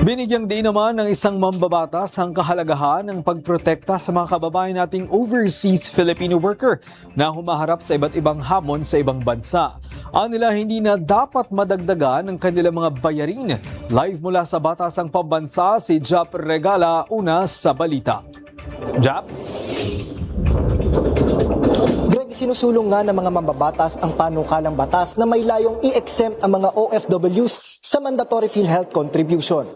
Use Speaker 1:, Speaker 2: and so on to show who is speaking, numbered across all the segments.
Speaker 1: Binigyang diin naman ng isang mambabatas ang kahalagahan ng pagprotekta sa mga kababayan nating overseas Filipino worker na humaharap sa iba't ibang hamon sa ibang bansa. Nila hindi na dapat madagdagan ang kanilang mga bayarin. Live mula sa Batasang Pambansa, si Jap Regala, una sa balita. Jap?
Speaker 2: Greg, sinusulong nga ng mga mambabatas ang panukalang batas na may layong i-exempt ang mga OFWs sa mandatory PhilHealth contribution.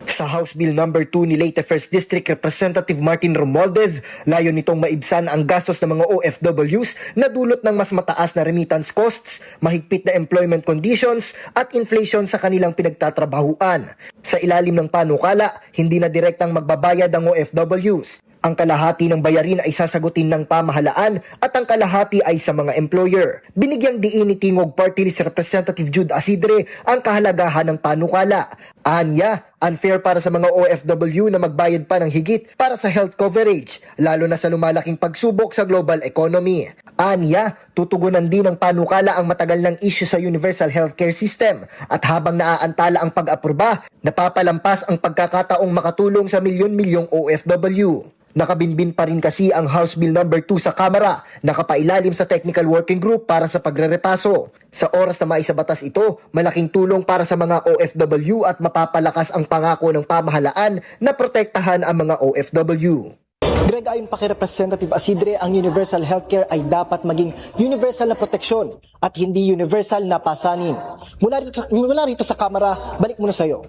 Speaker 2: Sa House Bill No. 2 ni Leyte 1st District Representative Martin Romualdez, layon nitong maibsan ang gastos ng mga OFWs na dulot ng mas mataas na remittance costs, mahigpit na employment conditions at inflation sa kanilang pinagtatrabahuan. Sa ilalim ng panukala, hindi na direktang magbabayad ang OFWs. Ang kalahati ng bayarin ay sasagutin ng pamahalaan at ang kalahati ay sa mga employer. Binigyang diin ni Tingog Party List Representative Jude Asidre ang kahalagahan ng panukala. Anya, unfair para sa mga OFW na magbayad pa ng higit para sa health coverage, lalo na sa lumalaking pagsubok sa global economy. Anya, tutugunan din ng panukala ang matagal ng issue sa universal healthcare system at habang naaantala ang pag-aproba, napapalampas ang pagkakataong makatulong sa milyon-milyong OFW. Nakabinbin pa rin kasi ang House Bill No. 2 sa Kamara, nakapailalim sa Technical Working Group para sa pagrerepaso. Sa oras na maisabatas ito, malaking tulong para sa mga OFW at mapapalakas ang pangako ng pamahalaan na protektahan ang mga OFW. Greg, ayon pa kay Representative Asidre, ang universal healthcare ay dapat maging universal na proteksyon at hindi universal na pasanin. Mula rito sa Kamara, balik muna sa iyo.